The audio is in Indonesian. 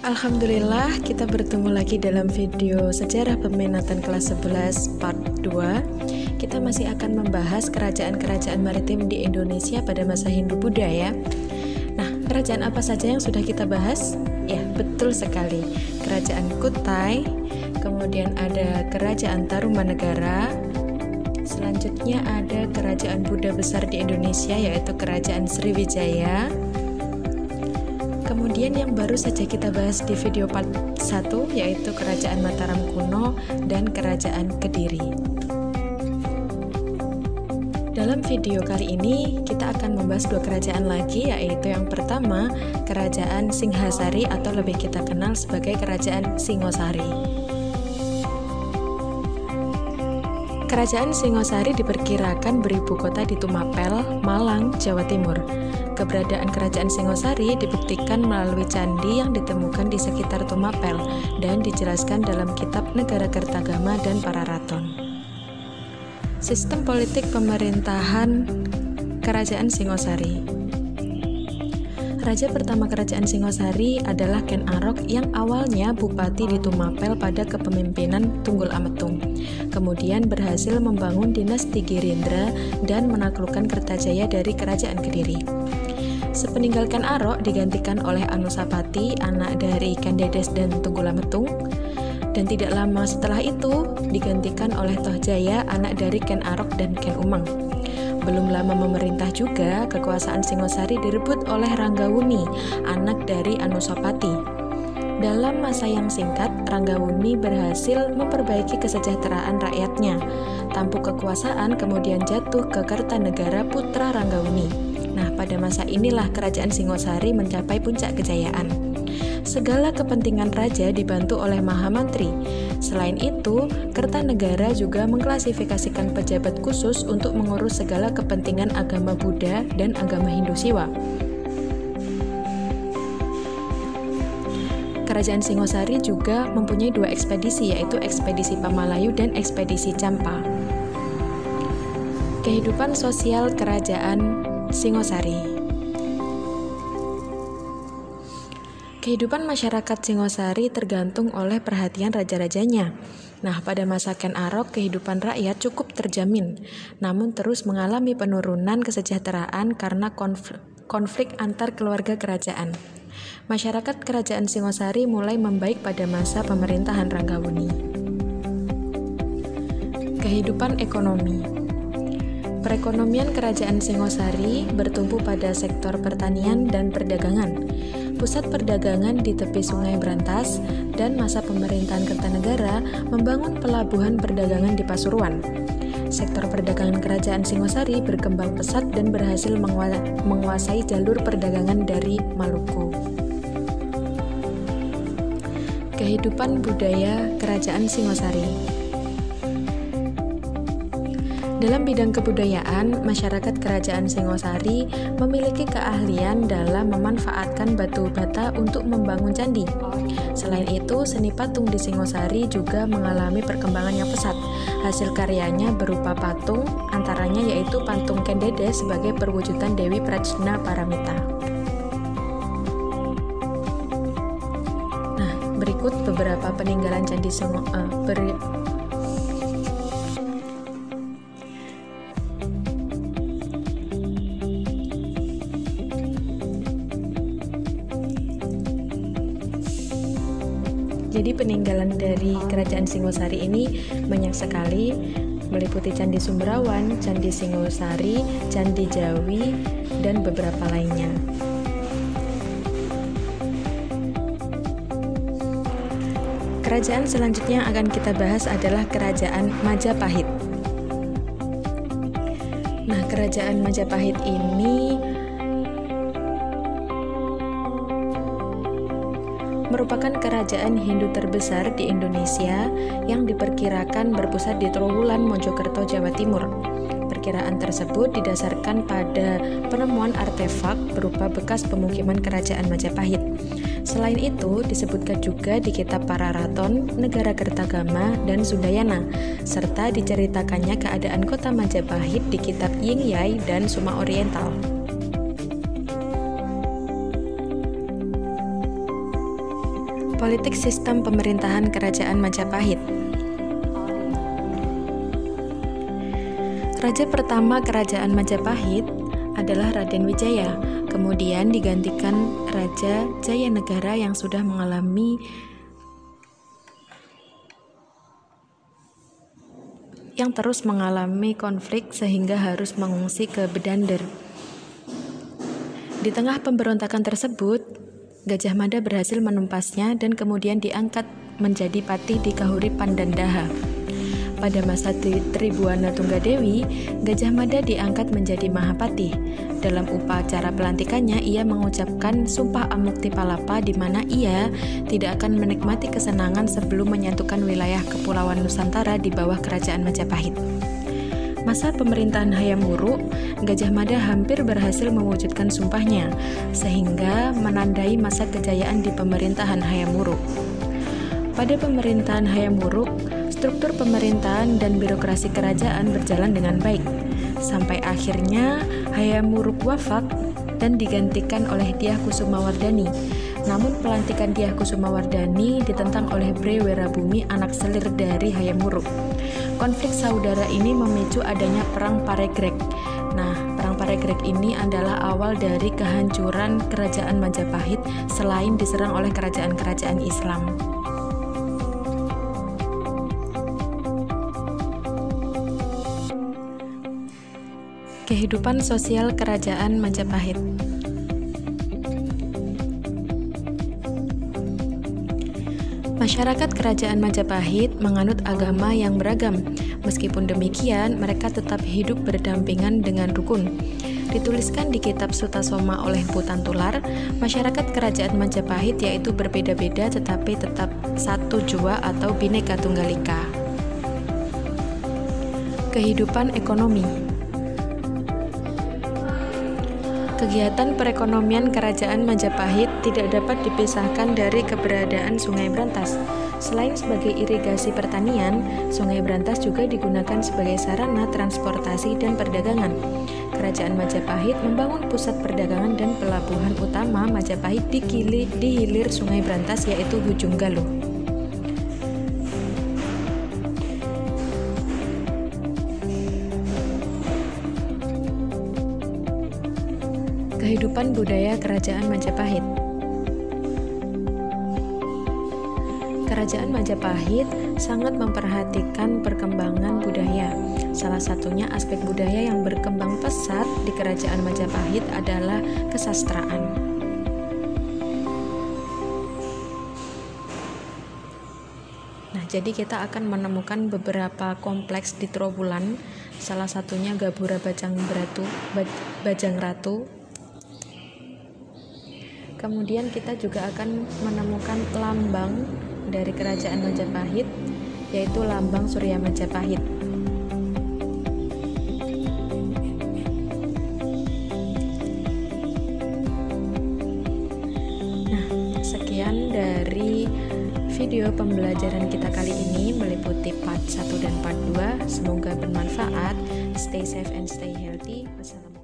Alhamdulillah, kita bertemu lagi dalam video sejarah peminatan kelas 11 part 2. Kita masih akan membahas kerajaan-kerajaan maritim di Indonesia pada masa Hindu-Buddha ya. Nah, kerajaan apa saja yang sudah kita bahas? Ya, betul sekali. Kerajaan Kutai, kemudian ada Kerajaan Tarumanegara, selanjutnya ada kerajaan Buddha besar di Indonesia yaitu Kerajaan Sriwijaya. Kemudian yang baru saja kita bahas di video part 1 yaitu Kerajaan Mataram kuno dan Kerajaan Kediri. Dalam video kali ini kita akan membahas dua kerajaan lagi, yaitu yang pertama Kerajaan Singhasari atau lebih kita kenal sebagai Kerajaan Singosari. Kerajaan Singosari diperkirakan beribu kota di Tumapel, Malang, Jawa Timur. Keberadaan Kerajaan Singosari dibuktikan melalui candi yang ditemukan di sekitar Tumapel dan dijelaskan dalam kitab Negara Kertagama dan Pararaton. Sistem politik pemerintahan Kerajaan Singosari. Raja pertama Kerajaan Singosari adalah Ken Arok yang awalnya bupati di Tumapel pada kepemimpinan Tunggul Ametung. Kemudian berhasil membangun dinasti Girindra dan menaklukkan Kertajaya dari Kerajaan Kediri. Sepeninggal Ken Arok digantikan oleh Anusapati, anak dari Ken Dedes dan Tunggul Ametung. Dan tidak lama setelah itu digantikan oleh Tohjaya, anak dari Ken Arok dan Ken Umang. Belum lama memerintah juga, kekuasaan Singosari direbut oleh Ranggawuni, anak dari Anusapati. Dalam masa yang singkat, Ranggawuni berhasil memperbaiki kesejahteraan rakyatnya. Tampuk kekuasaan kemudian jatuh ke Kertanegara putra Ranggawuni. Nah, pada masa inilah Kerajaan Singosari mencapai puncak kejayaan. Segala kepentingan raja dibantu oleh Mahamantri. Selain itu, Kertanegara juga mengklasifikasikan pejabat khusus untuk mengurus segala kepentingan agama Buddha dan agama Hindu Siwa. Kerajaan Singosari juga mempunyai dua ekspedisi, yaitu ekspedisi Pamalayu dan ekspedisi Campa. Kehidupan sosial Kerajaan Singosari. Kehidupan masyarakat Singosari tergantung oleh perhatian raja-rajanya. Nah, pada masa Ken Arok, kehidupan rakyat cukup terjamin, namun terus mengalami penurunan kesejahteraan karena konflik antar keluarga kerajaan. Masyarakat Kerajaan Singosari mulai membaik pada masa pemerintahan Ranggawuni. Kehidupan ekonomi. Perekonomian Kerajaan Singosari bertumpu pada sektor pertanian dan perdagangan. Pusat perdagangan di tepi Sungai Brantas dan masa pemerintahan Kertanegara membangun pelabuhan perdagangan di Pasuruan. Sektor perdagangan Kerajaan Singosari berkembang pesat dan berhasil menguasai jalur perdagangan dari Maluku. Kehidupan budaya Kerajaan Singosari. Dalam bidang kebudayaan, masyarakat Kerajaan Singosari memiliki keahlian dalam memanfaatkan batu bata untuk membangun candi. Selain itu, seni patung di Singosari juga mengalami perkembangan yang pesat. Hasil karyanya berupa patung, antaranya yaitu patung Ken Dedes sebagai perwujudan Dewi Prajna Paramita. Nah, berikut beberapa peninggalan candi Jadi peninggalan dari Kerajaan Singosari ini banyak sekali, meliputi Candi Sumberawan, Candi Singosari, Candi Jawi, dan beberapa lainnya. Kerajaan selanjutnya yang akan kita bahas adalah Kerajaan Majapahit. Nah, Kerajaan Majapahit ini merupakan kerajaan Hindu terbesar di Indonesia yang diperkirakan berpusat di Trowulan, Mojokerto, Jawa Timur. Perkiraan tersebut didasarkan pada penemuan artefak berupa bekas pemukiman Kerajaan Majapahit. Selain itu, disebutkan juga di kitab Pararaton, Negara Kertagama, dan Sundayana, serta diceritakannya keadaan kota Majapahit di kitab Yingyai dan Suma Oriental. Politik sistem pemerintahan Kerajaan Majapahit. Raja pertama Kerajaan Majapahit adalah Raden Wijaya, kemudian digantikan Raja Jayanegara yang sudah terus mengalami konflik sehingga harus mengungsi ke Bedander. Di tengah pemberontakan tersebut, Gajah Mada berhasil menumpasnya dan kemudian diangkat menjadi pati di Kahuripan dan Daha. Pada masa Tribuana Tunggadewi, Gajah Mada diangkat menjadi Mahapati. Dalam upacara pelantikannya, ia mengucapkan Sumpah Amuktipalapa di mana ia tidak akan menikmati kesenangan sebelum menyatukan wilayah Kepulauan Nusantara di bawah Kerajaan Majapahit. Masa pemerintahan Hayam Wuruk, Gajah Mada hampir berhasil mewujudkan sumpahnya, sehingga menandai masa kejayaan di pemerintahan Hayam Wuruk. Pada pemerintahan Hayam Wuruk, struktur pemerintahan dan birokrasi kerajaan berjalan dengan baik, sampai akhirnya Hayam Wuruk wafat dan digantikan oleh Dyah Kusumawardhani. Namun pelantikan Dyah Kusumawardhani ditentang oleh Bre Werabumi, anak selir dari Hayam Wuruk. Konflik saudara ini memicu adanya Perang Paregreg. Nah, Perang Paregreg ini adalah awal dari kehancuran Kerajaan Majapahit selain diserang oleh kerajaan-kerajaan Islam. Kehidupan sosial Kerajaan Majapahit. Masyarakat Kerajaan Majapahit menganut agama yang beragam. Meskipun demikian, mereka tetap hidup berdampingan dengan rukun. Dituliskan di kitab Sutasoma oleh Mpu Tantular, masyarakat Kerajaan Majapahit yaitu berbeda-beda tetapi tetap satu jua atau Bhinneka Tunggal Ika. Kehidupan ekonomi. Kegiatan perekonomian Kerajaan Majapahit tidak dapat dipisahkan dari keberadaan Sungai Brantas. Selain sebagai irigasi pertanian, Sungai Brantas juga digunakan sebagai sarana transportasi dan perdagangan. Kerajaan Majapahit membangun pusat perdagangan dan pelabuhan utama Majapahit di hilir Sungai Brantas yaitu Ujung Galuh. Kehidupan budaya Kerajaan Majapahit. Kerajaan Majapahit sangat memperhatikan perkembangan budaya. Salah satunya aspek budaya yang berkembang pesat di Kerajaan Majapahit adalah kesastraan. Nah, jadi kita akan menemukan beberapa kompleks di Trowulan, salah satunya Gapura Bajang Ratu. Kemudian kita juga akan menemukan lambang dari Kerajaan Majapahit, yaitu lambang Surya Majapahit. Nah, sekian dari video pembelajaran kita kali ini meliputi part 1 dan part 2. Semoga bermanfaat. Stay safe and stay healthy. Wassalamualaikum.